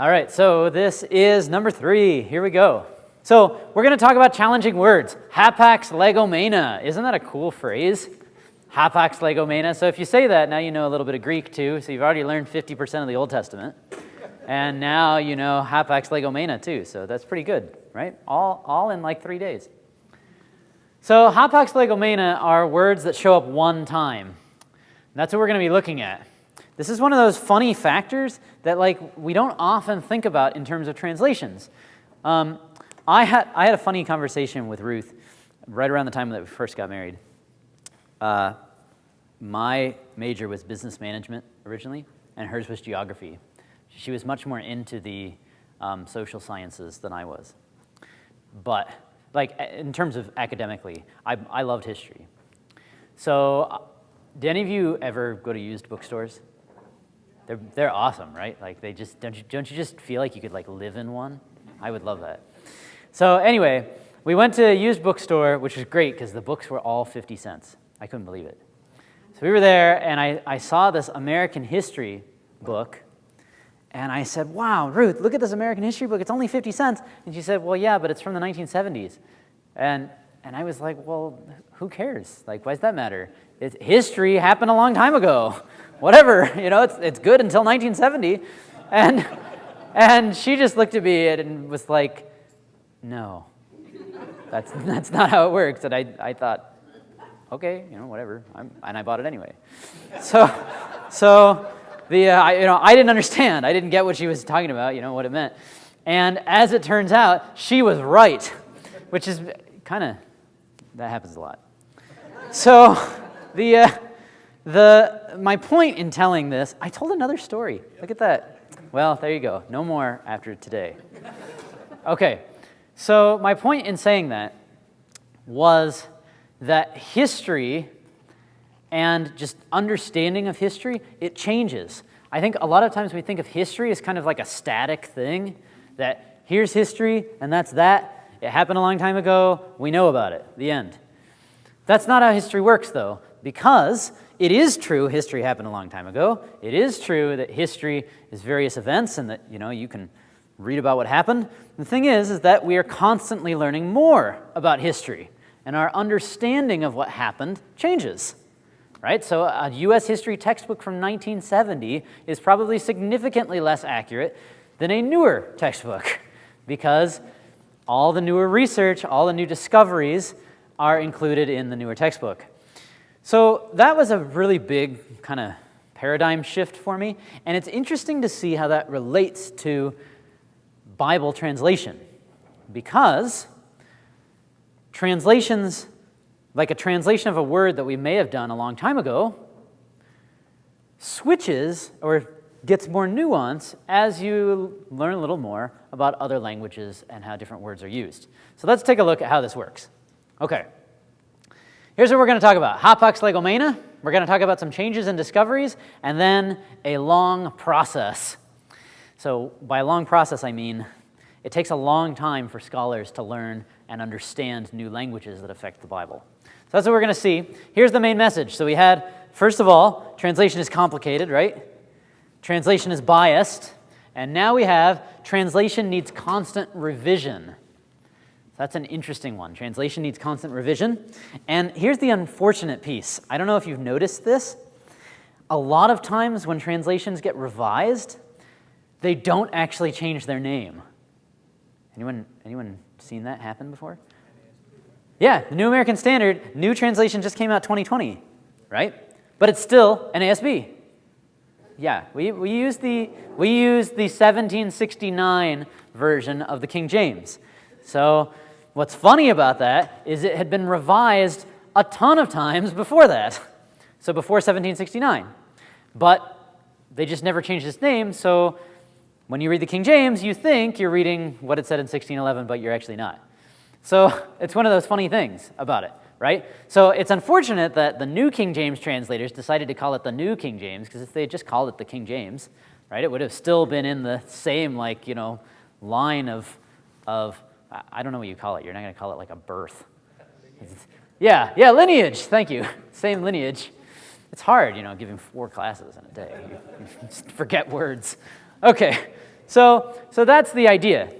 All right, so this is number 3. Here we go. So we're going to talk about challenging words. Hapax legomena. Isn't that a cool phrase? Hapax legomena. So if you say that, now you know a little bit of Greek too. So you've already learned 50% of the Old Testament. And now you know hapax legomena too. So that's pretty good, right? All in like 3 days. So hapax legomena are words that show up one time. And that's what we're going to be looking at. This is one of those funny factors that we don't often think about in terms of translations. I had a funny conversation with Ruth right around the time that we first got married. My major was business management originally, and hers was geography. She was much more into the social sciences than I was. But in terms of academically, I loved history. So did any of you ever go to used bookstores? They're awesome, right? They just don't you just feel like you could live in one? I would love that. So anyway, we went to a used bookstore, which was great because the books were all 50 cents. I couldn't believe it. So we were there, and I saw this American history book, and I said, "Wow, Ruth, look at this American history book. It's only 50 cents." And she said, "Well, yeah, but it's from the 1970s." And I was like, "Well, who cares? Why does that matter? History happened a long time ago. Whatever, it's good until 1970. And she just looked at me and was like, "No, that's not how it works." And I thought, okay, whatever. And I bought it anyway. So I didn't understand. I didn't get what she was talking about, what it meant. And as it turns out, she was right, which is that happens a lot. So my point in telling this, I told another story. Look at that. Well, there you go. No more after today. Okay. So my point in saying that was that history and just understanding of history, it changes. I think a lot of times we think of history as kind of like a static thing, that here's history and that's that. It happened a long time ago. We know about it. The end. That's not how history works, though, because it is true history happened a long time ago. It is true that history is various events and that, you can read about what happened. The thing is that we are constantly learning more about history, and our understanding of what happened changes, right? So a U.S. history textbook from 1970 is probably significantly less accurate than a newer textbook because all the newer research, all the new discoveries are included in the newer textbook. So that was a really big kind of paradigm shift for me, and it's interesting to see how that relates to Bible translation, because translations, like a translation of a word that we may have done a long time ago, switches or gets more nuance as you learn a little more about other languages and how different words are used. So let's take a look at how this works. Okay. Here's what we're going to talk about. Hapax legomena. We're going to talk about some changes and discoveries, and then a long process. So by a long process, I mean it takes a long time for scholars to learn and understand new languages that affect the Bible. So that's what we're going to see. Here's the main message. So we had, first of all, translation is complicated, right? Translation is biased. And now we have translation needs constant revision. That's an interesting one. Translation needs constant revision. And here's the unfortunate piece. I don't know if you've noticed this. A lot of times when translations get revised, they don't actually change their name. Anyone seen that happen before? Yeah, the New American Standard, new translation just came out 2020, right? But it's still NASB. Yeah, we use the 1769 version of the King James. So what's funny about that is it had been revised a ton of times before that. So before 1769. But they just never changed its name, so when you read the King James, you think you're reading what it said in 1611, but you're actually not. So it's one of those funny things about it, right? So it's unfortunate that the New King James translators decided to call it the New King James, because if they had just called it the King James, right, it would have still been in the same, line of I don't know what you call it. You're not going to call it a birth. Yeah, lineage. Thank you. Same lineage. It's hard, giving 4 classes in a day. You forget words. Okay, So that's the idea.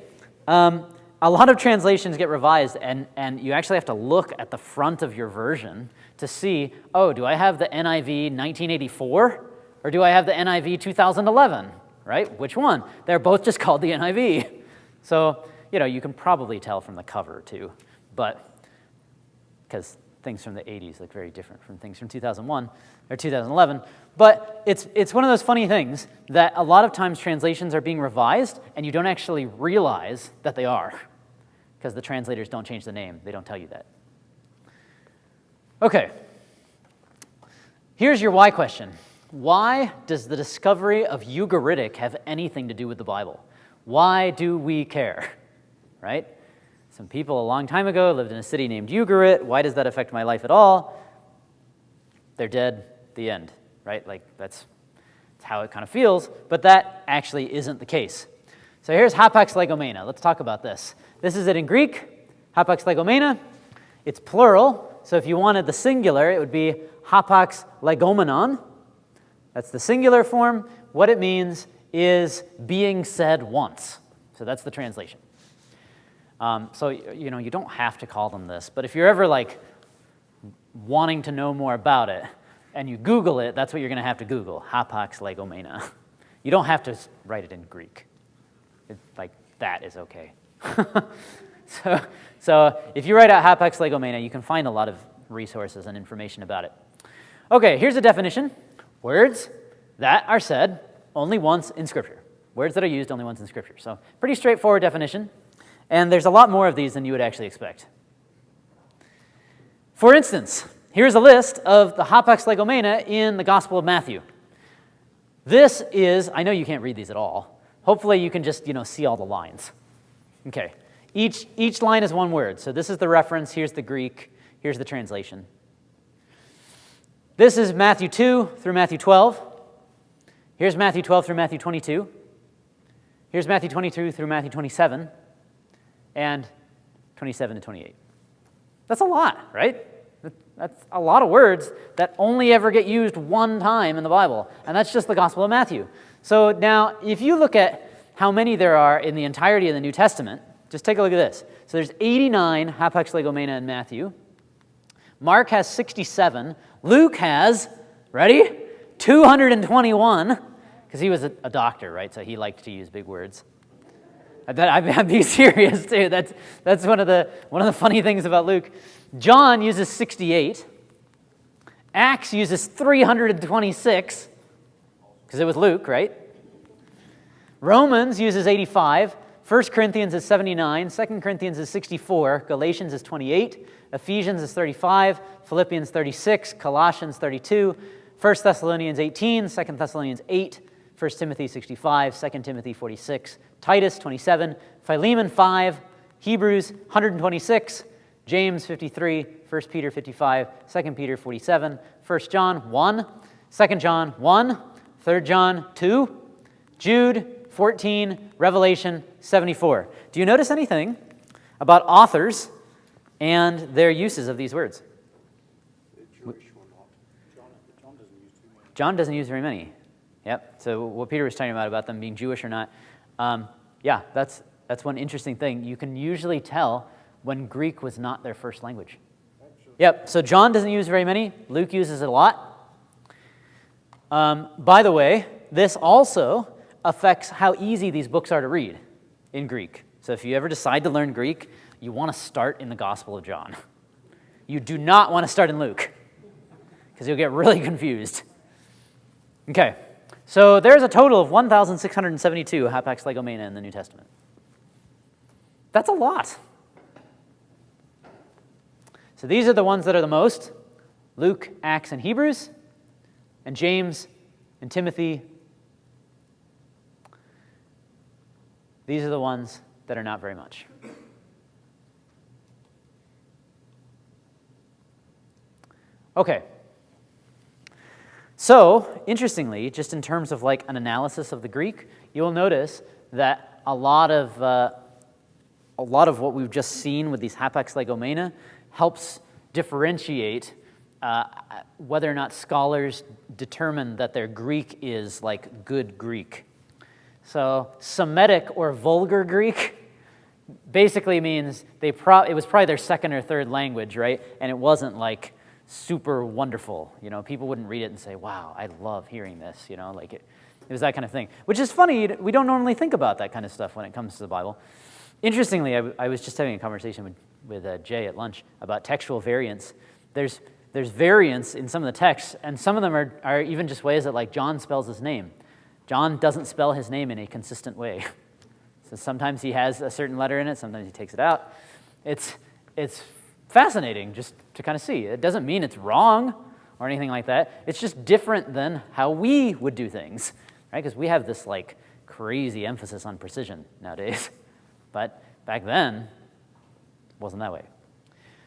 A lot of translations get revised, and you actually have to look at the front of your version to see, oh, do I have the NIV 1984, or do I have the NIV 2011, right? Which one? They're both just called the NIV. So, you can probably tell from the cover, too, but because things from the 80s look very different from things from 2001 or 2011. But it's one of those funny things that a lot of times translations are being revised, and you don't actually realize that they are, because the translators don't change the name. They don't tell you that. Okay. Here's your why question. Why does the discovery of Ugaritic have anything to do with the Bible? Why do we care? Right? Some people a long time ago lived in a city named Ugarit. Why does that affect my life at all? They're dead. The end. Right? Like, that's how it kind of feels, but that actually isn't the case. So here's hapax legomena. Let's talk about this. This is it in Greek, hapax legomena. It's plural, so if you wanted the singular, it would be hapax legomenon. That's the singular form. What it means is being said once. So that's the translation. So, you don't have to call them this, but if you're ever, wanting to know more about it, and you Google it, that's what you're going to have to Google, hapax legomena. You don't have to write it in Greek. That is okay. So if you write out hapax legomena, you can find a lot of resources and information about it. Okay, here's a definition. Words that are said only once in Scripture. Words that are used only once in Scripture. So pretty straightforward definition. And there's a lot more of these than you would actually expect. For instance, here's a list of the hapax legomena in the Gospel of Matthew. This is, I know you can't read these at all. Hopefully you can just, see all the lines. Okay. Each line is one word. So this is the reference. Here's the Greek. Here's the translation. This is Matthew 2 through Matthew 12. Here's Matthew 12 through Matthew 22. Here's Matthew 22 through Matthew 27. And 27 to 28. That's a lot, right? That's a lot of words that only ever get used one time in the Bible. And that's just the Gospel of Matthew. So now, if you look at how many there are in the entirety of the New Testament, just take a look at this. So there's 89 hapax legomena in Matthew. Mark has 67. Luke has, ready? 221, because he was a doctor, right? So he liked to use big words. I'm being serious too. That's one of the funny things about Luke. John uses 68. Acts uses 326, because it was Luke, right? Romans uses 85. 1 Corinthians is 79. 2 Corinthians is 64. Galatians is 28. Ephesians is 35. Philippians 36. Colossians 32. 1 Thessalonians 18. 2 Thessalonians 8. 1 Timothy 65. 2 Timothy 46. Titus 27. Philemon 5. Hebrews 126. James 53. 1 Peter 55. 2 Peter 47. 1 John 1. 2 John 1. 3 John 2. Jude 14, Revelation 74. Do you notice anything about authors and their uses of these words? John doesn't use very many. Yep. So what Peter was talking about them being Jewish or not, that's one interesting thing. You can usually tell when Greek was not their first language. Yep. So John doesn't use very many. Luke uses it a lot. By the way, this also affects how easy these books are to read in Greek. So if you ever decide to learn Greek, you want to start in the Gospel of John. You do not want to start in Luke, because you'll get really confused. Okay, so there's a total of 1,672 hapax legomena in the New Testament. That's a lot. So these are the ones that are the most: Luke, Acts, and Hebrews, and James and Timothy. These are the ones that are not very much. Okay. So, interestingly, just in terms of an analysis of the Greek, you'll notice that a lot of what we've just seen with these hapax legomena helps differentiate whether or not scholars determine that their Greek is good Greek. So Semitic or Vulgar Greek basically means it was probably their second or third language, right? And it wasn't like super wonderful. People wouldn't read it and say, wow, I love hearing this. Like it was that kind of thing. Which is funny, we don't normally think about that kind of stuff when it comes to the Bible. Interestingly, I was just having a conversation with Jay at lunch about textual variants. There's variants in some of the texts, and some of them are even just ways that like John spells his name. John doesn't spell his name in a consistent way. So sometimes he has a certain letter in it, sometimes he takes it out. It's fascinating just to kind of see. It doesn't mean it's wrong or anything like that. It's just different than how we would do things, right? Because we have this like crazy emphasis on precision nowadays. But back then, it wasn't that way.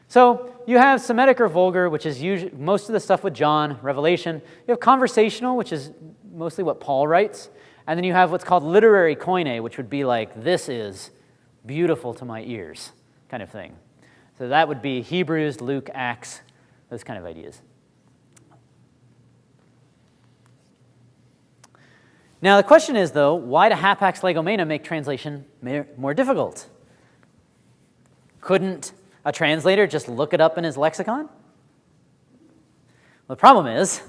So you have Semitic or Vulgar, which is usually most of the stuff with John, Revelation. You have conversational, which is mostly what Paul writes. And then you have what's called literary koine, which would be like, this is beautiful to my ears, kind of thing. So that would be Hebrews, Luke, Acts, those kind of ideas. Now the question is, though, why do hapax legomena make translation more difficult? Couldn't a translator just look it up in his lexicon? Well, the problem is,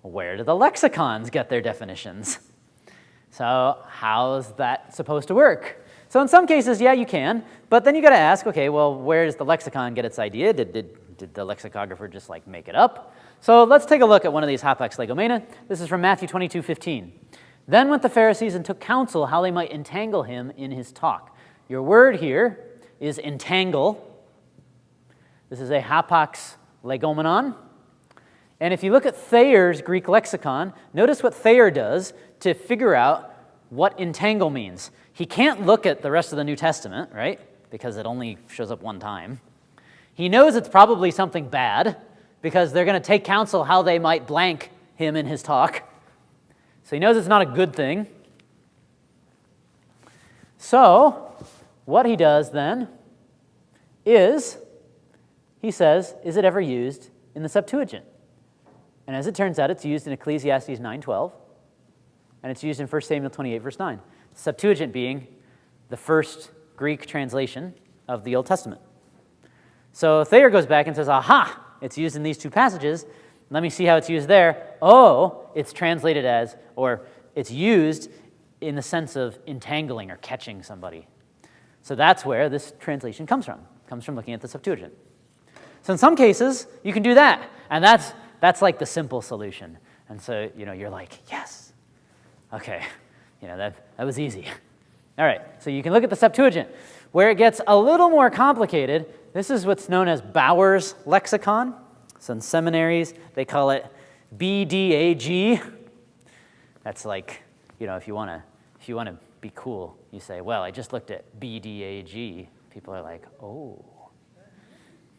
where do the lexicons get their definitions? So how's that supposed to work? So in some cases, yeah, you can, but then you got to ask, okay, well, where does the lexicon get its idea? Did the lexicographer just like make it up? So let's take a look at one of these hapax legomena. This is from Matthew 22:15. Then went the Pharisees and took counsel how they might entangle him in his talk. Your word here is entangle. This is a hapax legomenon. And if you look at Thayer's Greek lexicon, notice what Thayer does to figure out what entangle means. He can't look at the rest of the New Testament, right? Because it only shows up one time. He knows it's probably something bad because they're going to take counsel how they might blank him in his talk. So he knows it's not a good thing. So what he does then is, he says, is it ever used in the Septuagint? And as it turns out, it's used in Ecclesiastes 9:12, and it's used in 1 Samuel 28, verse 9. Septuagint being the first Greek translation of the Old Testament. So Thayer goes back and says, aha, it's used in these two passages. Let me see how it's used there. Oh, it's translated as, or it's used in the sense of entangling or catching somebody. So that's where this translation comes from. It comes from looking at the Septuagint. So in some cases, you can do that, and that's like the simple solution. And so, you're like, yes, okay, that was easy. All right, so you can look at the Septuagint. Where it gets a little more complicated, this is what's known as Bauer's lexicon. So in seminaries, they call it BDAG. That's like, if you want to be cool, you say, well, I just looked at BDAG. People are like, oh,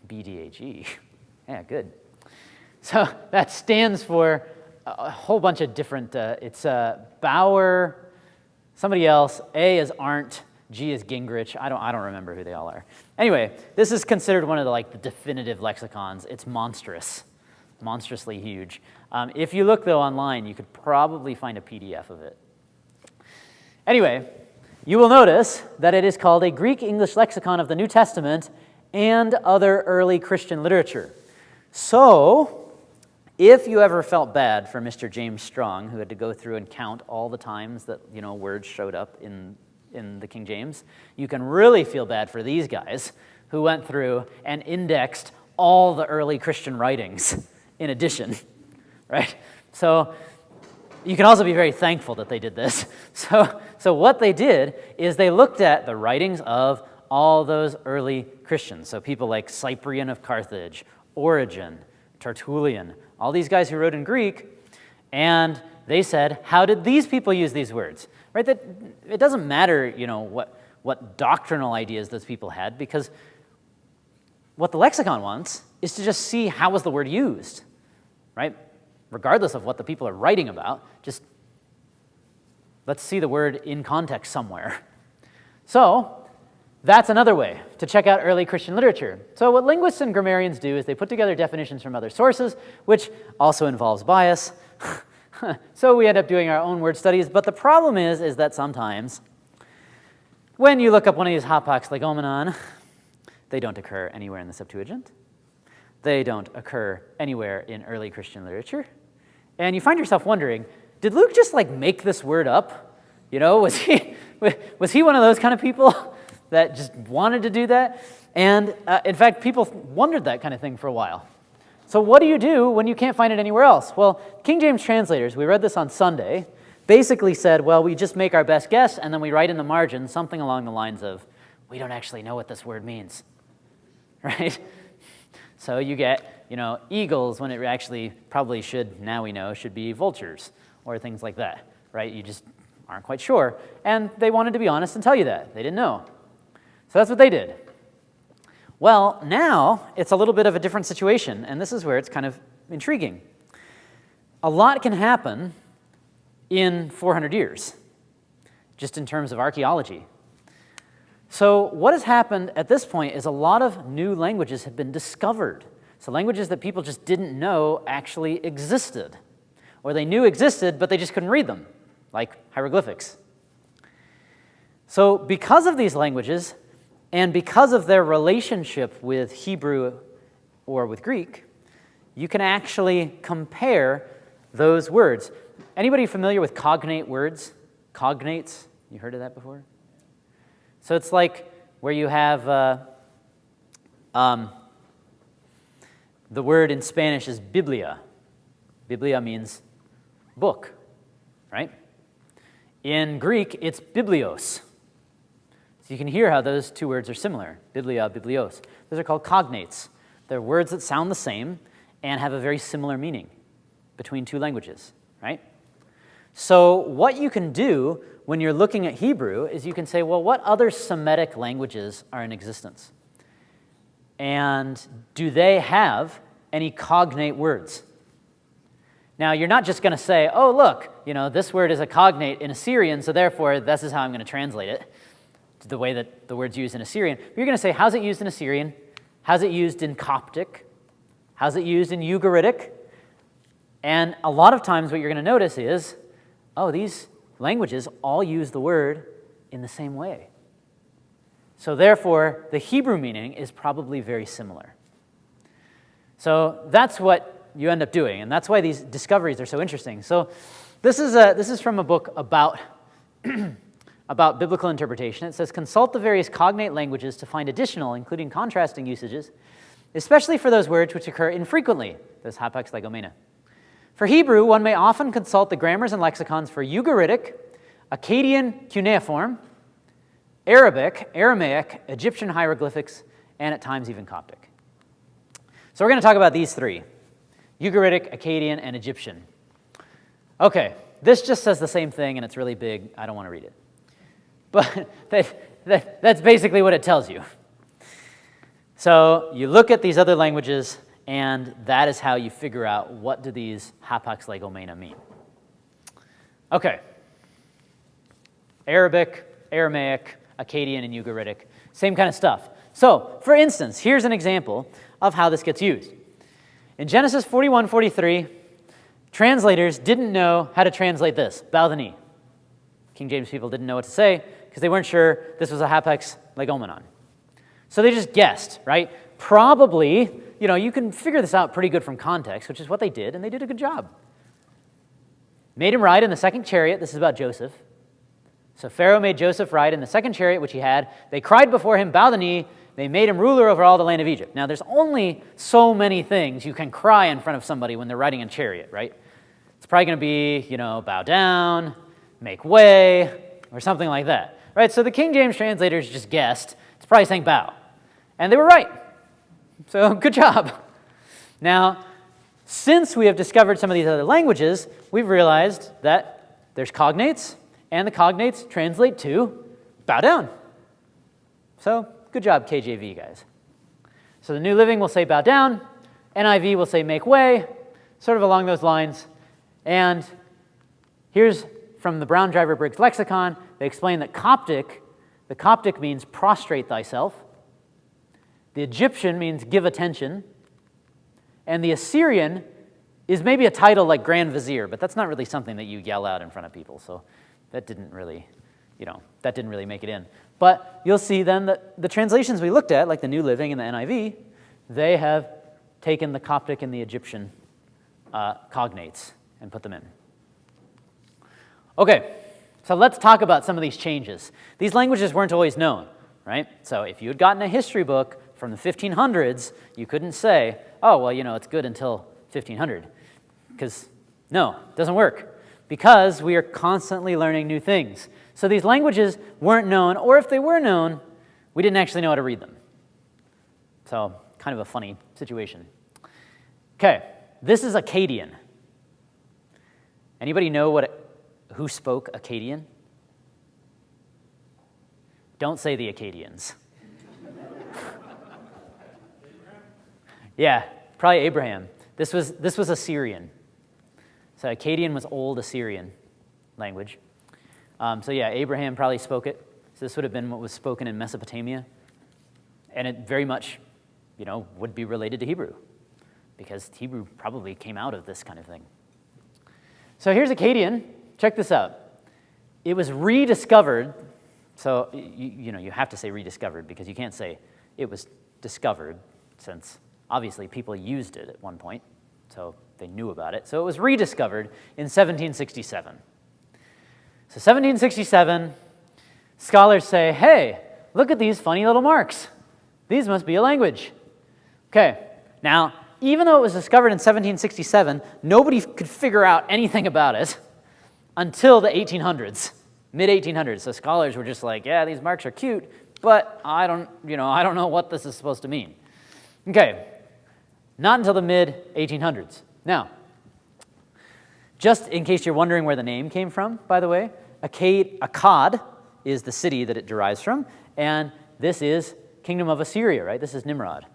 BDAG. Yeah, good. So that stands for a whole bunch of different, it's Bauer, somebody else, A is Arndt, G is Gingrich. I don't remember who they all are. Anyway, this is considered one of the definitive lexicons. It's monstrously huge. If you look, though, online, you could probably find a PDF of it. Anyway, you will notice that it is called a Greek-English lexicon of the New Testament and other early Christian literature. So, if you ever felt bad for Mr. James Strong, who had to go through and count all the times that words showed up in the King James, you can really feel bad for these guys who went through and indexed all the early Christian writings in addition, right? So you can also be very thankful that they did this. So what they did is they looked at the writings of all those early Christians. So people like Cyprian of Carthage, Origen, Tertullian, all these guys who wrote in Greek, and they said, how did these people use these words? Right? That it doesn't matter, what doctrinal ideas those people had, because what the lexicon wants is to just see how was the word used, right? Regardless of what the people are writing about, just let's see the word in context somewhere. So that's another way to check out early Christian literature. So what linguists and grammarians do is they put together definitions from other sources, which also involves bias. So we end up doing our own word studies, but the problem is that sometimes when you look up one of these hapax legomenon, they don't occur anywhere in the Septuagint. They don't occur anywhere in early Christian literature. And you find yourself wondering, did Luke just like make this word up? You know, was he one of those kind of people that just wanted to do that? And in fact, people wondered that kind of thing for a while. So what do you do when you can't find it anywhere else? Well, King James translators, we read this on Sunday, basically said, well, we just make our best guess, and then we write in the margin something along the lines of, we don't actually know what this word means, right? So you get, eagles when it actually probably should, now we know, should be vultures or things like that, right? You just aren't quite sure. And they wanted to be honest and tell you that. They didn't know. So that's what they did. Well, now it's a little bit of a different situation, and this is where it's kind of intriguing. A lot can happen in 400 years, just in terms of archaeology. So what has happened at this point is a lot of new languages have been discovered. So languages that people just didn't know actually existed, or they knew existed, but they just couldn't read them, like hieroglyphics. So because of these languages, and because of their relationship with Hebrew or with Greek, you can actually compare those words. Anybody familiar with cognate words? Cognates? You heard of that before? So it's like where you have the word in Spanish is biblia. Biblia means book, right? In Greek, it's biblios. So you can hear how those two words are similar, biblia, biblios. Those are called cognates. They're words that sound the same and have a very similar meaning between two languages, right? So what you can do when you're looking at Hebrew is you can say, well, what other Semitic languages are in existence? And do they have any cognate words? Now, you're not just going to say, oh, look, this word is a cognate in Assyrian, so therefore this is how I'm going to translate it, the way that the word's used in Assyrian. But you're going to say, how's it used in Assyrian? How's it used in Coptic? How's it used in Ugaritic? And a lot of times what you're going to notice is, oh, these languages all use the word in the same way. So therefore, the Hebrew meaning is probably very similar. So that's what you end up doing, and that's why these discoveries are so interesting. So this is from a book about about biblical interpretation. It says, consult the various cognate languages to find additional, including contrasting usages, especially for those words which occur infrequently, those hapax legomena. For Hebrew, one may often consult the grammars and lexicons for Ugaritic, Acadian cuneiform, Arabic, Aramaic, Egyptian hieroglyphics, and at times even Coptic. So we're going to talk about these three, Ugaritic, Akkadian, and Egyptian. Okay, this just says the same thing, and it's really big. I don't want to read it. But that's basically what it tells you. So you look at these other languages, and that is how you figure out what do these hapax legomena mean. Okay. Arabic, Aramaic, Akkadian, and Ugaritic. Same kind of stuff. So, for instance, here's an example of how this gets used. In Genesis 41:43, translators didn't know how to translate this, bow the knee. King James people didn't know what to say because they weren't sure this was a hapax legomenon. So they just guessed, right? Probably, you can figure this out pretty good from context, which is what they did, and they did a good job. Made him ride in the second chariot. This is about Joseph. So Pharaoh made Joseph ride in the second chariot which he had. They cried before him, bow the knee. They made him ruler over all the land of Egypt. Now, there's only so many things you can cry in front of somebody when they're riding in a chariot, right? It's probably going to be, bow down, make way, or something like that, right? So the King James translators just guessed. It's probably saying bow. And they were right. So good job. Now, since we have discovered some of these other languages, we've realized that there's cognates, and the cognates translate to bow down. So good job, KJV, guys. So the New Living will say bow down, NIV will say make way, sort of along those lines. And here's from the Brown Driver Briggs Lexicon, they explain that the Coptic means prostrate thyself, the Egyptian means give attention, and the Assyrian is maybe a title like Grand Vizier, but that's not really something that you yell out in front of people, so that didn't really, that didn't really make it in. But you'll see then that the translations we looked at, like the New Living and the NIV, they have taken the Coptic and the Egyptian cognates and put them in. Okay, so let's talk about some of these changes. These languages weren't always known, right? So if you had gotten a history book from the 1500s, you couldn't say, oh, well, it's good until 1500. Because, no, it doesn't work. Because we are constantly learning new things. So these languages weren't known, or if they were known, we didn't actually know how to read them. So, kind of a funny situation. Okay, this is Acadian. Anybody know who spoke Acadian? Don't say the Acadians. Yeah, probably Abraham. This was Assyrian. So Acadian was Old Assyrian language. So yeah, Abraham probably spoke it. So this would have been what was spoken in Mesopotamia. And it very much, would be related to Hebrew, because Hebrew probably came out of this kind of thing. So here's Acadian. Check this out. It was rediscovered. So, you have to say rediscovered, because you can't say it was discovered, since obviously people used it at one point, so they knew about it. So it was rediscovered in 1767. So 1767, scholars say, hey, look at these funny little marks. These must be a language. Okay, now, even though it was discovered in 1767, nobody could figure out anything about it until the 1800s, mid-1800s. So scholars were just like, yeah, these marks are cute, but I don't know what this is supposed to mean. Okay, not until the mid-1800s. Now, just in case you're wondering where the name came from, by the way, Akkad is the city that it derives from, and this is Kingdom of Assyria, right? This is Nimrod.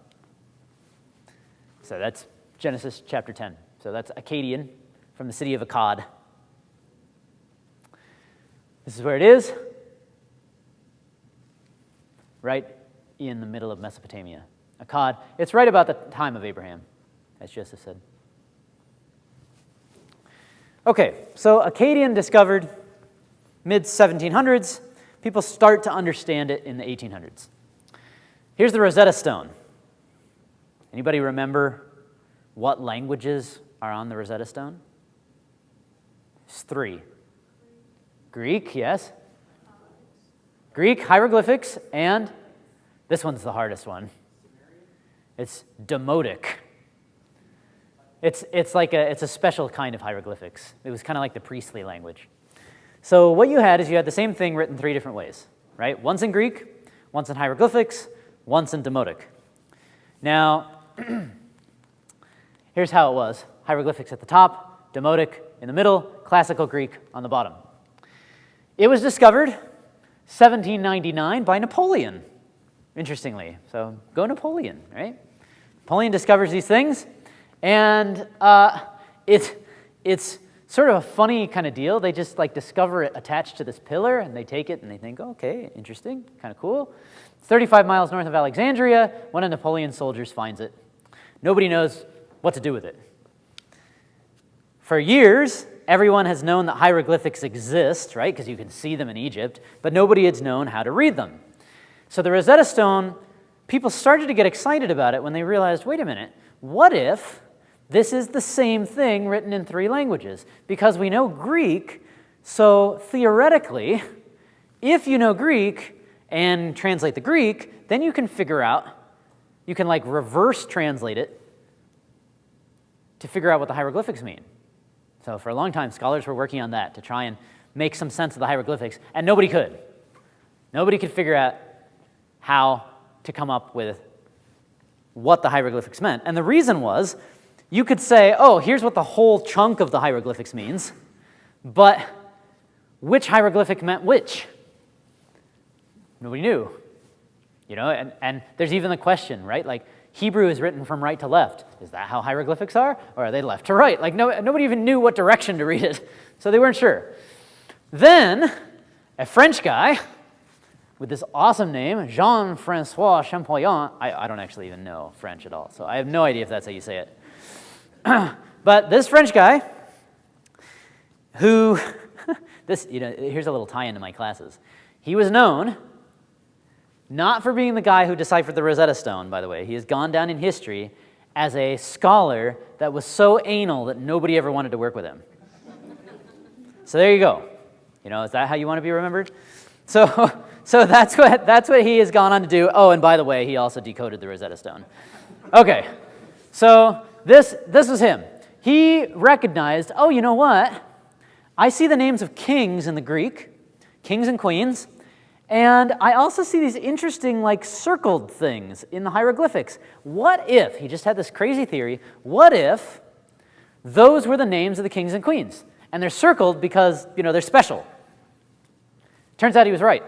So that's Genesis chapter 10. So that's Acadian from the city of Akkad. This is where it is, right in the middle of Mesopotamia. Akkad, it's right about the time of Abraham, as Joseph said. Okay, so Acadian discovered mid-1700s. People start to understand it in the 1800s. Here's the Rosetta Stone. Anybody remember what languages are on the Rosetta Stone? It's 3. Greek, yes. Greek, hieroglyphics, and this one's the hardest one. It's Demotic. It's a special kind of hieroglyphics. It was kind of like the priestly language. So what you had is you had the same thing written 3 different ways, right? Once in Greek, once in hieroglyphics, once in Demotic. Now, here's how it was. Hieroglyphics at the top, Demotic in the middle, classical Greek on the bottom. It was discovered 1799 by Napoleon, interestingly. So go Napoleon, right? Napoleon discovers these things, and it's sort of a funny kind of deal. They just discover it attached to this pillar, and they take it and they think, okay, interesting, kind of cool. It's 35 miles north of Alexandria. One of Napoleon's soldiers finds it. Nobody knows what to do with it. For years, everyone has known that hieroglyphics exist, right? Because you can see them in Egypt, but nobody has known how to read them. So the Rosetta Stone, people started to get excited about it when they realized, wait a minute, what if this is the same thing written in 3 languages? Because we know Greek, so theoretically, if you know Greek and translate the Greek, then you can figure out, you can reverse translate it to figure out what the hieroglyphics mean. So for a long time, scholars were working on that to try and make some sense of the hieroglyphics, and nobody could. Nobody could figure out how to come up with what the hieroglyphics meant. And the reason was, you could say, oh, here's what the whole chunk of the hieroglyphics means, but which hieroglyphic meant which? Nobody knew. And there's even the question, right? Hebrew is written from right to left. Is that how hieroglyphics are? Or are they left to right? Nobody even knew what direction to read it, so they weren't sure. Then, a French guy with this awesome name, Jean-Francois Champollion, I don't actually even know French at all, so I have no idea if that's how you say it. But this French guy, who, here's a little tie-in to my classes. He was known not for being the guy who deciphered the Rosetta Stone, by the way. He has gone down in history as a scholar that was so anal that nobody ever wanted to work with him. So there you go. Is that how you want to be remembered? So that's what he has gone on to do. Oh, and by the way, he also decoded the Rosetta Stone. Okay, so this was him. He recognized, oh, you know what? I see the names of kings in the Greek, kings and queens, and I also see these interesting, circled things in the hieroglyphics. What if, he just had this crazy theory, what if those were the names of the kings and queens? And they're circled because, they're special. Turns out he was right.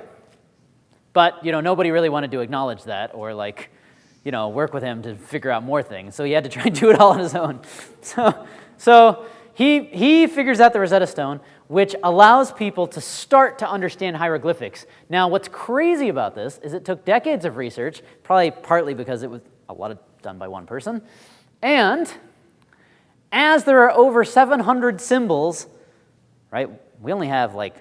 But, nobody really wanted to acknowledge that or, work with him to figure out more things. So he had to try and do it all on his own. So he figures out the Rosetta Stone, which allows people to start to understand hieroglyphics. Now, what's crazy about this is it took decades of research, probably partly because it was a lot of done by one person, and as there are over 700 symbols, right, we only have I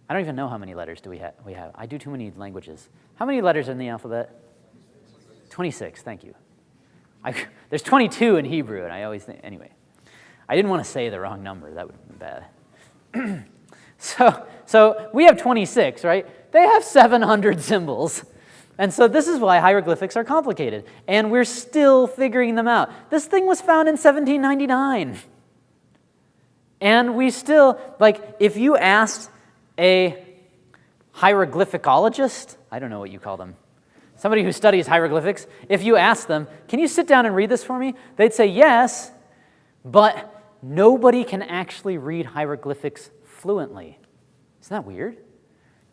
don't even know how many letters we have. I do too many languages. How many letters are in the alphabet? 26, thank you. There's 22 in Hebrew, and I always think, anyway. I didn't want to say the wrong number. That would have been bad. So we have 26, right? They have 700 symbols. And so this is why hieroglyphics are complicated. And we're still figuring them out. This thing was found in 1799. And we still, if you asked a hieroglyphicologist, I don't know what you call them, somebody who studies hieroglyphics, if you asked them, can you sit down and read this for me? They'd say yes, but nobody can actually read hieroglyphics fluently. Isn't that weird?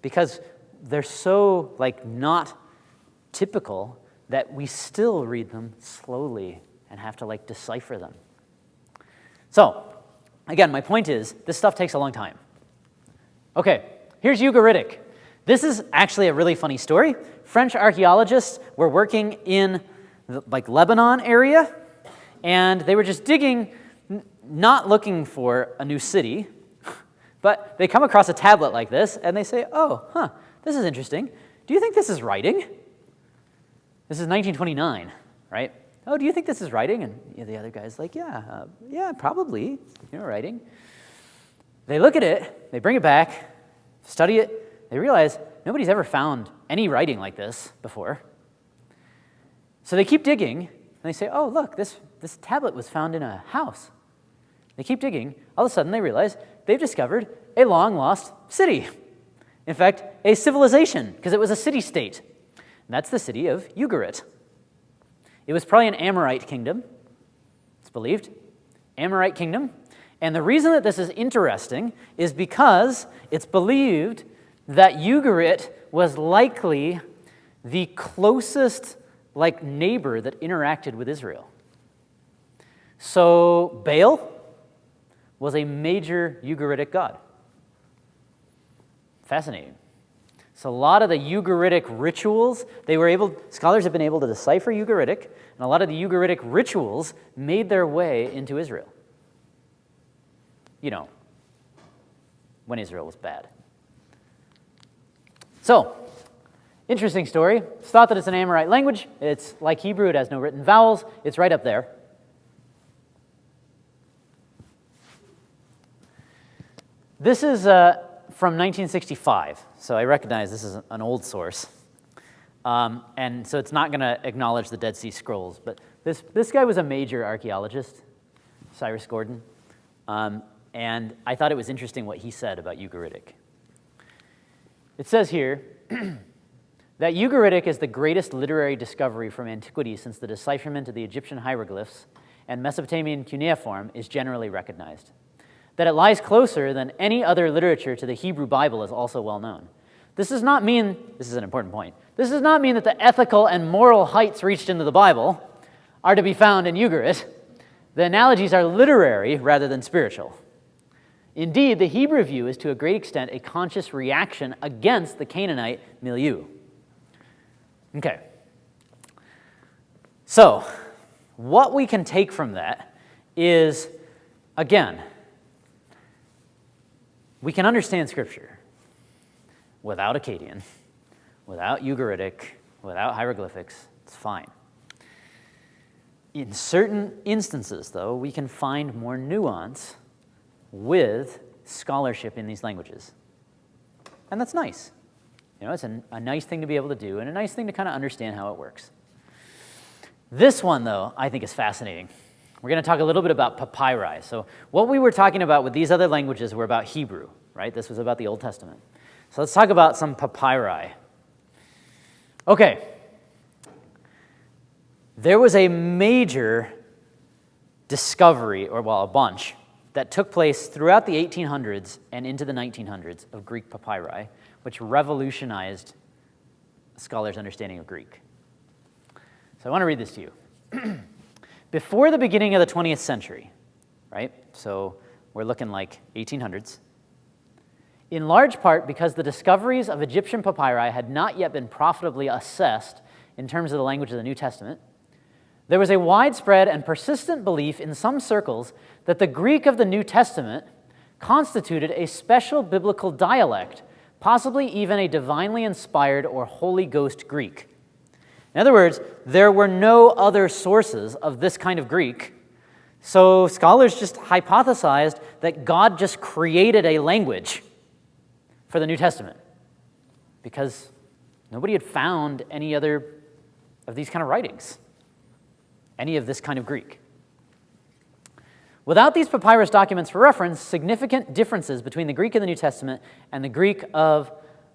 Because they're so, not typical that we still read them slowly and have to, decipher them. So, again, my point is, this stuff takes a long time. Okay, here's Ugaritic. This is actually a really funny story. French archaeologists were working in the, Lebanon area, and they were just digging, not looking for a new city, but they come across a tablet like this, and they say, oh, this is interesting. Do you think this is writing? This is 1929, right? Oh, do you think this is writing? And the other guy's like, yeah, probably, writing. They look at it, they bring it back, study it, they realize nobody's ever found any writing like this before. So they keep digging, and they say, oh, look, this tablet was found in a house. They keep digging. All of a sudden, they realize they've discovered a long-lost city. In fact, a civilization, because it was a city-state. And that's the city of Ugarit. It was probably an Amorite kingdom, it's believed. Amorite kingdom. And the reason that this is interesting is because it's believed that Ugarit was likely the closest neighbor that interacted with Israel. So Baal was a major Ugaritic god. Fascinating. So a lot of the Ugaritic rituals, scholars have been able to decipher Ugaritic, and a lot of the Ugaritic rituals made their way into Israel. When Israel was bad. So, interesting story. It's thought that it's an Amorite language. It's like Hebrew, it has no written vowels. It's right up there. This is from 1965, so I recognize this is an old source. And so it's not going to acknowledge the Dead Sea Scrolls, but this guy was a major archaeologist, Cyrus Gordon, and I thought it was interesting what he said about Ugaritic. It says here that Ugaritic is the greatest literary discovery from antiquity since the decipherment of the Egyptian hieroglyphs and Mesopotamian cuneiform is generally recognized. That it lies closer than any other literature to the Hebrew Bible is also well known. This does not mean, this is an important point, this does not mean that the ethical and moral heights reached into the Bible are to be found in Ugarit. The analogies are literary rather than spiritual. Indeed, the Hebrew view is to a great extent a conscious reaction against the Canaanite milieu. Okay. So, what we can take from that is again, we can understand Scripture without Acadian, without Ugaritic, without hieroglyphics. It's fine. In certain instances, though, we can find more nuance with scholarship in these languages. And that's nice. You know, it's a nice thing to be able to do and a nice thing to kind of understand how it works. This one, though, I think is fascinating. We're going to talk a little bit about papyri. So what we were talking about with these other languages were about Hebrew, right? This was about the Old Testament. So let's talk about some papyri. Okay. There was a major discovery, or well, a bunch, that took place throughout the 1800s and into the 1900s of Greek papyri, which revolutionized scholars' understanding of Greek. So I want to read this to you. Before the beginning of the 20th century, right? So we're looking like 1800s. In large part because the discoveries of Egyptian papyri had not yet been profitably assessed in terms of the language of the New Testament, there was a widespread and persistent belief in some circles that the Greek of the New Testament constituted a special biblical dialect, possibly even a divinely inspired or Holy Ghost Greek. In other words, there were no other sources of this kind of Greek, so scholars just hypothesized that God just created a language for the New Testament because nobody had found any other of these kind of writings, any of this kind of Greek. Without these papyrus documents for reference, significant differences between the Greek of the New Testament and the Greek of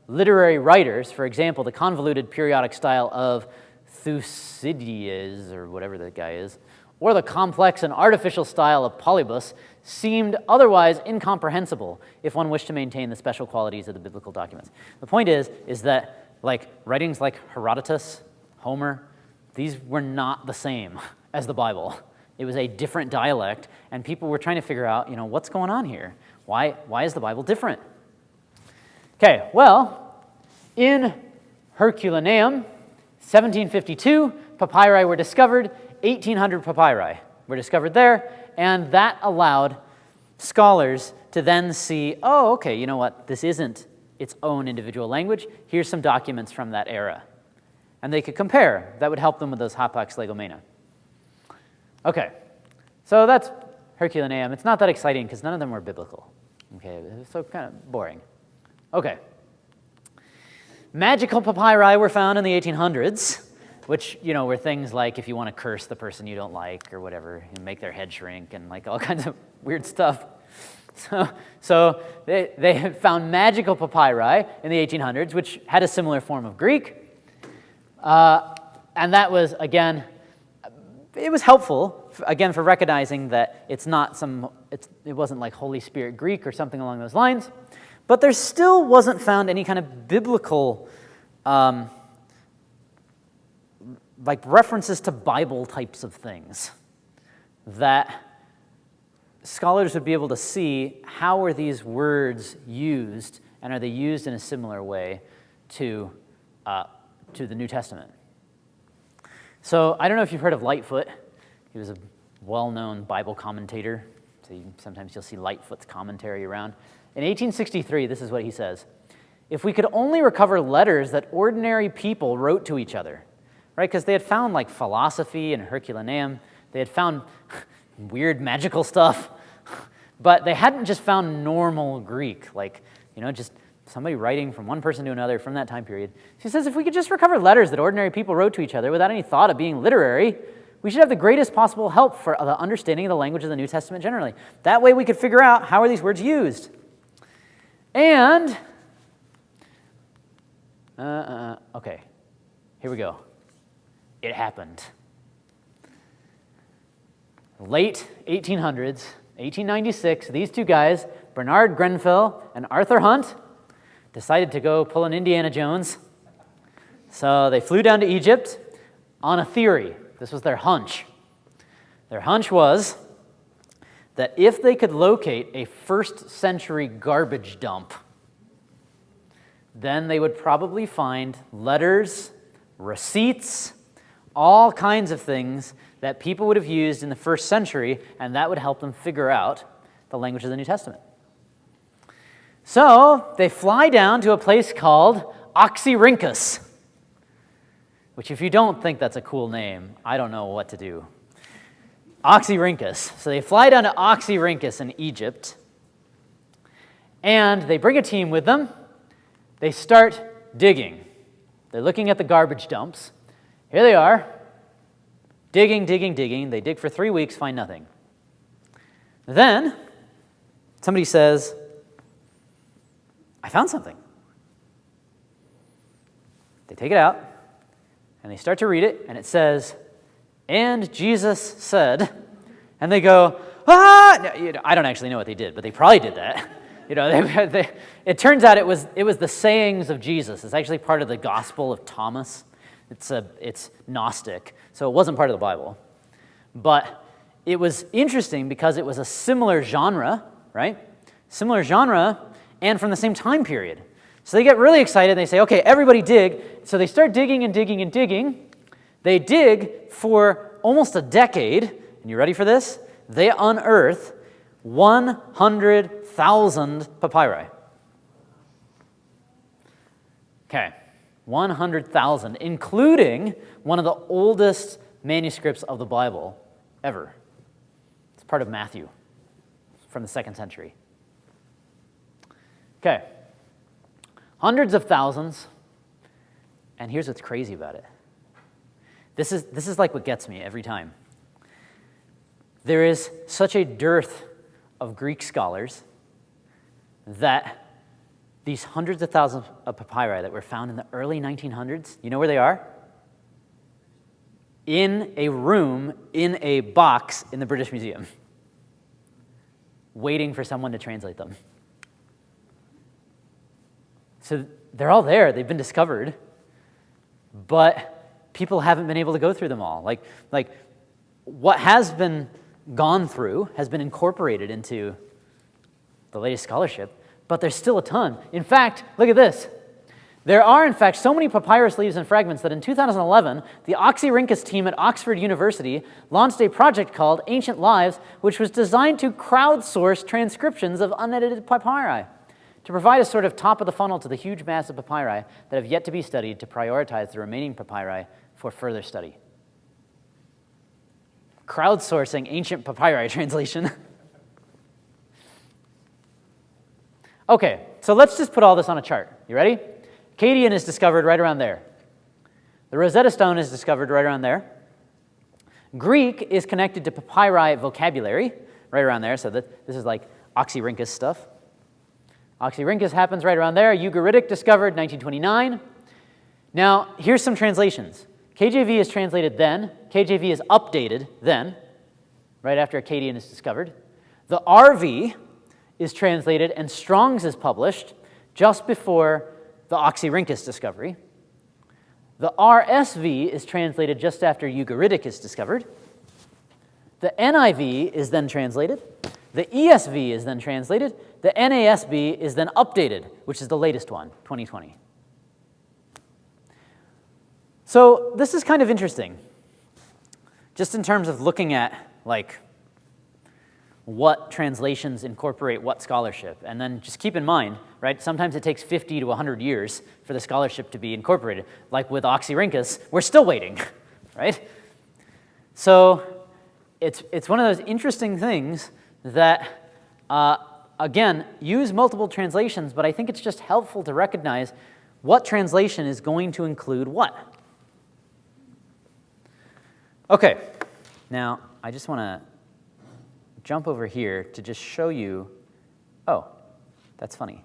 literary writers, for example, the convoluted periodic style of Thucydides, or whatever that guy is, or the complex and artificial style of Polybus, seemed otherwise incomprehensible if one wished to maintain the special qualities of the biblical documents. The point is that like writings like Herodotus, Homer, these were not the same as the Bible. It was a different dialect, and people were trying to figure out, you know, what's going on here? Why is the Bible different? Okay, well, in Herculaneum, 1752, papyri were discovered. 1,800 papyri were discovered there, and that allowed scholars to then see, oh, okay, you know what? This isn't its own individual language. Here's some documents from that era. And they could compare. That would help them with those hapax legomena. Okay, so that's Herculaneum. It's not that exciting because none of them were biblical. Okay, so kind of boring. Okay. Magical papyri were found in the 1800s, which, you know, were things like if you want to curse the person you don't like or whatever, you make their head shrink and like all kinds of weird stuff. So they had found magical papyri in the 1800s, which had a similar form of Greek. And that was, again, it was helpful, again, for recognizing that it's not it wasn't like Holy Spirit Greek or something along those lines. But there still wasn't found any kind of biblical, like references to Bible types of things that scholars would be able to see how are these words used, and are they used in a similar way to the New Testament. So I don't know if you've heard of Lightfoot. He was a well-known Bible commentator. So sometimes you'll see Lightfoot's commentary around. In 1863, this is what he says: if we could only recover letters that ordinary people wrote to each other, right? Because they had found like philosophy and Herculaneum. They had found weird magical stuff, but they hadn't just found normal Greek, like, you know, just somebody writing from one person to another from that time period. He says if we could just recover letters that ordinary people wrote to each other without any thought of being literary, we should have the greatest possible help for the understanding of the language of the New Testament generally. That way we could figure out how are these words used. And, okay, here we go. It happened. Late 1800s, 1896, these two guys, Bernard Grenfell and Arthur Hunt, decided to go pull an Indiana Jones. So they flew down to Egypt on a theory. This was their hunch. Their hunch was that if they could locate a first century garbage dump, then they would probably find letters, receipts, all kinds of things that people would have used in the first century, and that would help them figure out the language of the New Testament. So they fly down to a place called Oxyrhynchus, which if you don't think that's a cool name, I don't know what to do. Oxyrhynchus. So they fly down to Oxyrhynchus in Egypt, and they bring a team with them. They start digging. They're looking at the garbage dumps. Here they are, digging, digging, digging. They dig for 3 weeks, find nothing. Then somebody says, I found something. They take it out, and they start to read it, and it says, and Jesus said, and they go, ah! No, I don't actually know what they did, but they probably did that. It turns out it was the sayings of Jesus. It's actually part of the Gospel of Thomas. It's Gnostic, so it wasn't part of the Bible. But it was interesting because it was a similar genre, right? Similar genre, and from the same time period. So they get really excited. They say, okay, everybody dig. So they start digging and digging and digging. They dig for almost a decade. And you ready for this? They unearth 100,000 papyri. Okay, 100,000, including one of the oldest manuscripts of the Bible ever. It's part of Matthew from the 2nd century. Okay, hundreds of thousands, and here's what's crazy about it. This is like what gets me every time. There is such a dearth of Greek scholars that these hundreds of thousands of papyri that were found in the early 1900s, you know where they are? In a room, in a box in the British Museum, waiting for someone to translate them. So they're all there, they've been discovered, but people haven't been able to go through them all. Like what has been gone through has been incorporated into the latest scholarship, but there's still a ton. In fact, look at this. There are, in fact, so many papyrus leaves and fragments that in 2011, the Oxyrhynchus team at Oxford University launched a project called Ancient Lives, which was designed to crowdsource transcriptions of unedited papyri, to provide a sort of top of the funnel to the huge mass of papyri that have yet to be studied to prioritize the remaining papyri for further study. Crowdsourcing ancient papyri translation. Okay, so let's just put all this on a chart. You ready? Acadian is discovered right around there. The Rosetta Stone is discovered right around there. Greek is connected to papyri vocabulary right around there, so this is like Oxyrhynchus stuff. Oxyrhynchus happens right around there. Ugaritic discovered 1929. Now, here's some translations. KJV is translated then. KJV is updated then, right after Acadian is discovered. The RV is translated and Strong's is published just before the Oxyrhynchus discovery. The RSV is translated just after Ugaritic is discovered. The NIV is then translated. The ESV is then translated. The NASB is then updated, which is the latest one, 2020. So this is kind of interesting, just in terms of looking at like what translations incorporate what scholarship. And then just keep in mind, right, sometimes it takes 50 to 100 years for the scholarship to be incorporated. Like with Oxyrhynchus, we're still waiting, right? So it's one of those interesting things that, again, use multiple translations, but I think it's just helpful to recognize what translation is going to include what. Okay, now I just want to jump over here to just show you, oh, that's funny.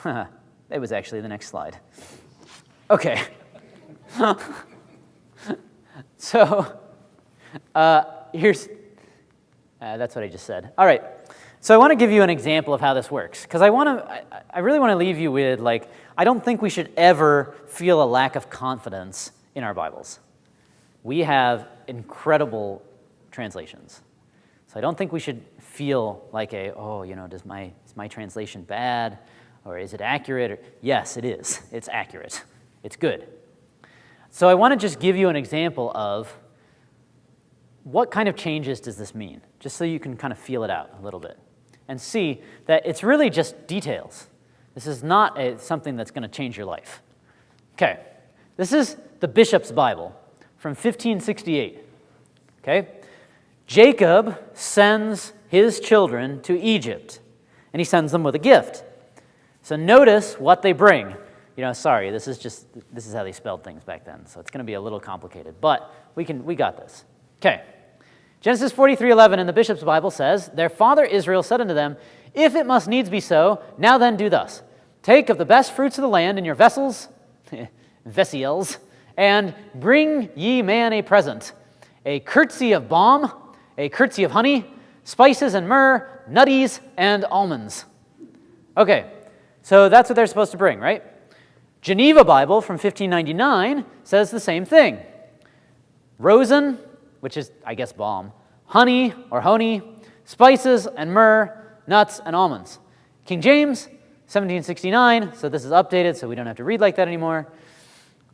It was actually the next slide. Okay. So here's, that's what I just said. All right, so I want to give you an example of how this works, because I really want to leave you with, like, I don't think we should ever feel a lack of confidence in our Bibles. We have incredible translations. So I don't think we should feel like is my translation bad, or is it accurate? Yes, it is. It's accurate. It's good. So I want to just give you an example of what kind of changes does this mean, just so you can kind of feel it out a little bit. and see that it's really just details. This is not something that's going to change your life. Okay, this is the Bishop's Bible from 1568. Okay, Jacob sends his children to Egypt, and he sends them with a gift. So notice what they bring. Sorry, this is how they spelled things back then, so it's going to be a little complicated, but we got this. Okay, Genesis 43:11 in the Bishop's Bible says, "Their father Israel said unto them, If it must needs be so, now then do thus: take of the best fruits of the land in your vessels, vessels, and bring ye man a present, a curtsy of balm, a curtsy of honey, spices and myrrh, nutties and almonds." Okay, so that's what they're supposed to bring, right? Geneva Bible from 1599 says the same thing. Rosin, which is, I guess, balm, honey or honey, spices and myrrh, nuts and almonds. King James, 1769, so this is updated, so we don't have to read like that anymore.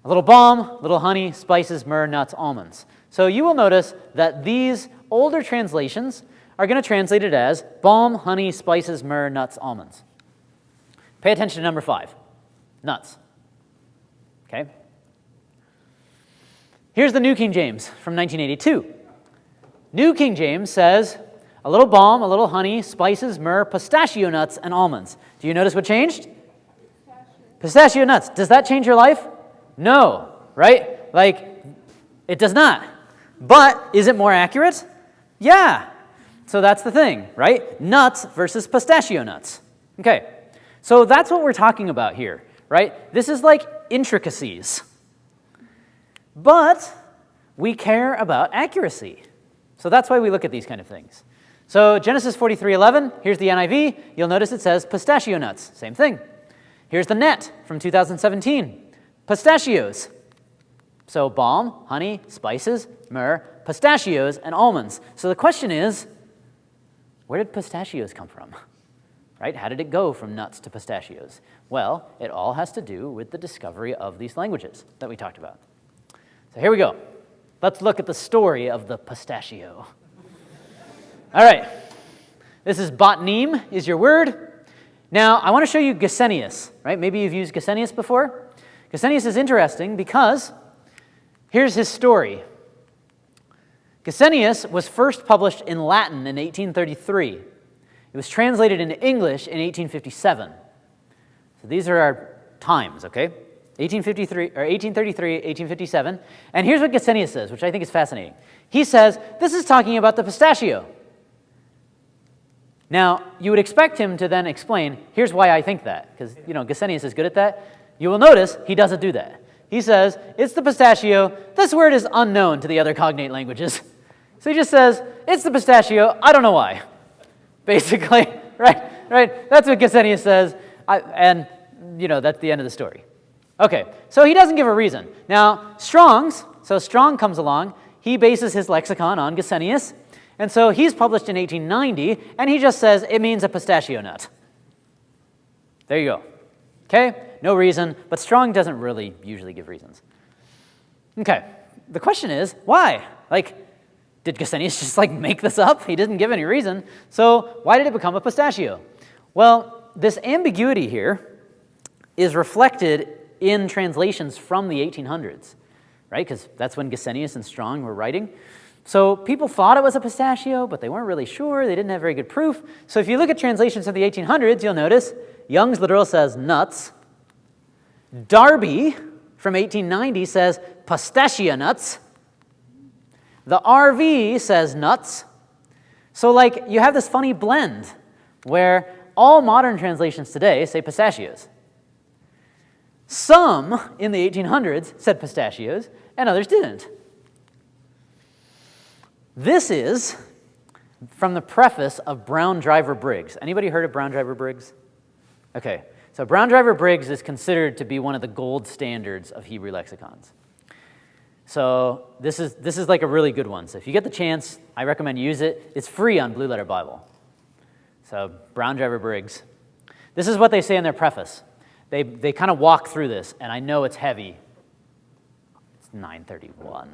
A little balm, a little honey, spices, myrrh, nuts, almonds. So you will notice that these older translations are going to translate it as balm, honey, spices, myrrh, nuts, almonds. Pay attention to number 5, nuts. Okay? Here's the New King James from 1982. New King James says, a little balm, a little honey, spices, myrrh, pistachio nuts, and almonds. Do you notice what changed? Pistachio nuts. Does that change your life? No, right? It does not. But is it more accurate? Yeah. So that's the thing, right? Nuts versus pistachio nuts. Okay. So that's what we're talking about here, right? This is like intricacies. But we care about accuracy. So that's why we look at these kind of things. So Genesis 43:11, here's the NIV. You'll notice it says pistachio nuts. Same thing. Here's the Net from 2017. Pistachios. So balm, honey, spices, myrrh, pistachios, and almonds. So the question is, where did pistachios come from? Right? How did it go from nuts to pistachios? Well, it all has to do with the discovery of these languages that we talked about. So here we go. Let's look at the story of the pistachio. All right. This is botnim is your word. Now, I want to show you Gesenius, right? Maybe you've used Gesenius before. Gesenius is interesting because here's his story. Gesenius was first published in Latin in 1833. It was translated into English in 1857. So these are our times, okay? 1833, 1857. And here's what Gesenius says, which I think is fascinating. He says, this is talking about the pistachio. Now, you would expect him to then explain, here's why I think that, because, Gesenius is good at that. You will notice he doesn't do that. He says, it's the pistachio. This word is unknown to the other cognate languages. So he just says, it's the pistachio. I don't know why. Basically, right? That's what Gesenius says, and that's the end of the story. Okay, so he doesn't give a reason. Now, Strong's, so Strong comes along, he bases his lexicon on Gesenius, and so he's published in 1890, and he just says it means a pistachio nut. There you go. Okay, no reason, but Strong doesn't really usually give reasons. Okay, the question is, why? Did Gesenius just make this up? He didn't give any reason. So why did it become a pistachio? Well, this ambiguity here is reflected in translations from the 1800s, right? Because that's when Gesenius and Strong were writing. So people thought it was a pistachio, but they weren't really sure. They didn't have very good proof. So if you look at translations of the 1800s, you'll notice Young's literal says nuts. Darby from 1890 says pistachio nuts. The RV says nuts. So you have this funny blend where all modern translations today say pistachios. Some in the 1800s said pistachios, and others didn't. This is from the preface of Brown Driver Briggs. Anybody heard of Brown Driver Briggs? Okay, so Brown Driver Briggs is considered to be one of the gold standards of Hebrew lexicons. So this is a really good one. So if you get the chance, I recommend you use it. It's free on Blue Letter Bible. So Brown Driver Briggs. This is what they say in their preface. They kind of walk through this, and I know it's heavy. It's 9:31.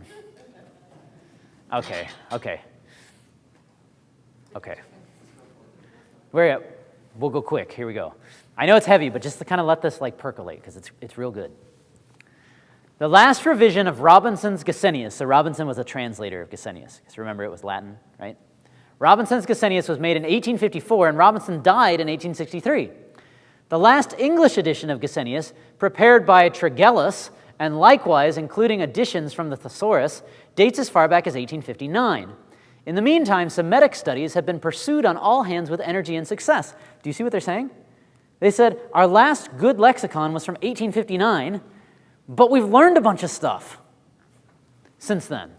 Okay. We'll go quick. Here we go. I know it's heavy, but just to kind of let this like percolate, because it's real good. The last revision of Robinson's Gesenius, so Robinson was a translator of Gesenius, because remember it was Latin, right? Robinson's Gesenius was made in 1854, and Robinson died in 1863. The last English edition of Gesenius, prepared by Tregelles, and likewise including additions from the Thesaurus, dates as far back as 1859. In the meantime, Semitic studies have been pursued on all hands with energy and success. Do you see what they're saying? They said, our last good lexicon was from 1859, but we've learned a bunch of stuff since then.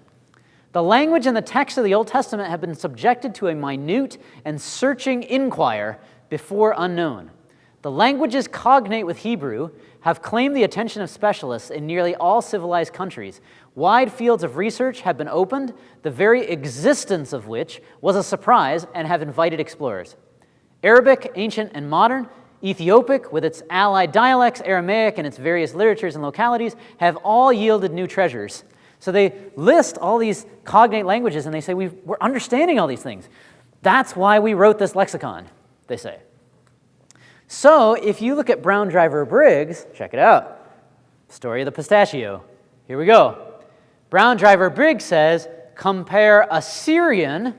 The language and the text of the Old Testament have been subjected to a minute and searching inquiry before unknown. The languages cognate with Hebrew have claimed the attention of specialists in nearly all civilized countries. Wide fields of research have been opened, the very existence of which was a surprise, and have invited explorers. Arabic, ancient and modern, Ethiopic with its allied dialects, Aramaic and its various literatures and localities have all yielded new treasures. So they list all these cognate languages and they say, we're understanding all these things. That's why we wrote this lexicon, they say. So if you look at Brown Driver Briggs, check it out. Story of the pistachio. Here we go. Brown Driver Briggs says, compare Assyrian,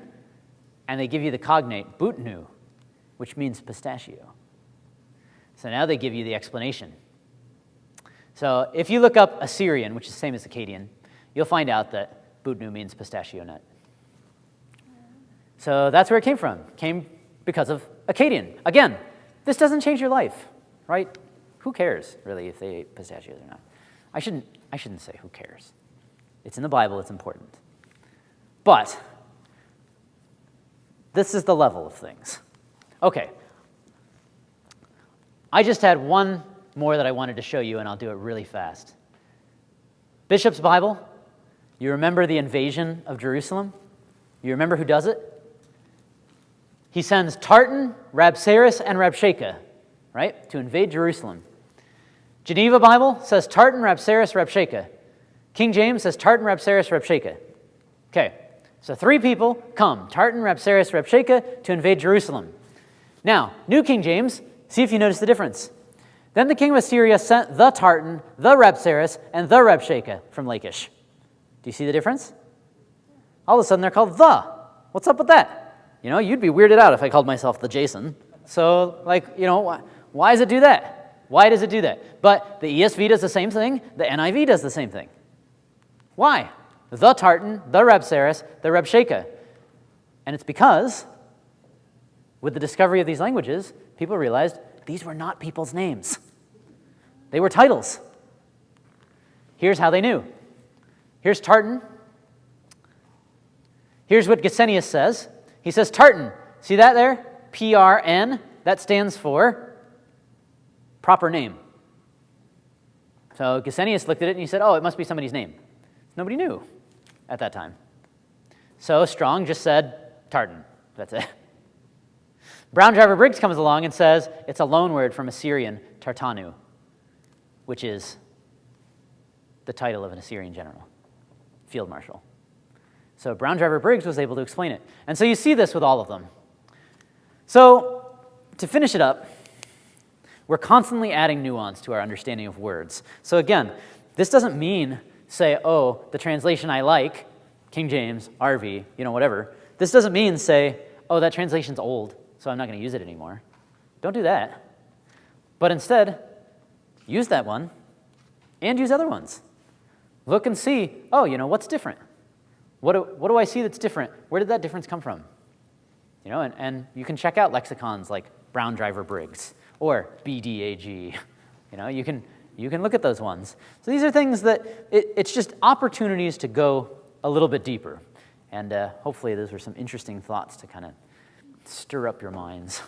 and they give you the cognate, butnu, which means pistachio. So now they give you the explanation. So if you look up Assyrian, which is the same as Acadian, you'll find out that butnu means pistachio nut. So that's where it came from. It came because of Acadian. Again, this doesn't change your life, right? Who cares, really, if they ate pistachios or not? I shouldn't say who cares. It's in the Bible, it's important. But this is the level of things. Okay. I just had one more that I wanted to show you, and I'll do it really fast. Bishop's Bible. You remember the invasion of Jerusalem? You remember who does it? He sends Tartan, Rabsaris, and Rabshakeh, right, to invade Jerusalem. Geneva Bible says Tartan, Rabsaris, Rabshakeh. King James says Tartan, Rabsaris, Rabshakeh. Okay, so 3 people come, Tartan, Rabsaris, Rabshakeh, to invade Jerusalem. Now, New King James, see if you notice the difference. Then the king of Assyria sent the Tartan, the Rabsaris, and the Rabshakeh from Lachish. Do you see the difference? All of a sudden they're called the. What's up with that? You know, you'd be weirded out if I called myself the Jason. So, like, you know, why does it do that? Why does it do that? But the ESV does the same thing. The NIV does the same thing. Why? The Tartan, the Rabsaris, the Rabshakeh. And it's because, with the discovery of these languages, people realized these were not people's names. They were titles. Here's how they knew. Here's Tartan. Here's what Gesenius says. He says Tartan. See that there? PRN. That stands for proper name. So Gesenius looked at it and he said, oh, it must be somebody's name. Nobody knew at that time. So Strong just said Tartan. That's it. Brown Driver Briggs comes along and says it's a loan word from Assyrian, Tartanu, which is the title of an Assyrian general, field marshal. So Brown Driver Briggs was able to explain it. And so you see this with all of them. So to finish it up, we're constantly adding nuance to our understanding of words. So again, this doesn't mean, say, oh, the translation I like, King James, RV, you know, whatever. This doesn't mean, say, oh, that translation's old, so I'm not going to use it anymore. Don't do that. But instead, use that one and use other ones. Look and see, oh, you know, what's different? What do I see that's different? Where did that difference come from? You know, and you can check out lexicons like Brown Driver Briggs or BDAG. You know, you can look at those ones. So these are things that it's just opportunities to go a little bit deeper. And hopefully those were some interesting thoughts to kind of stir up your minds.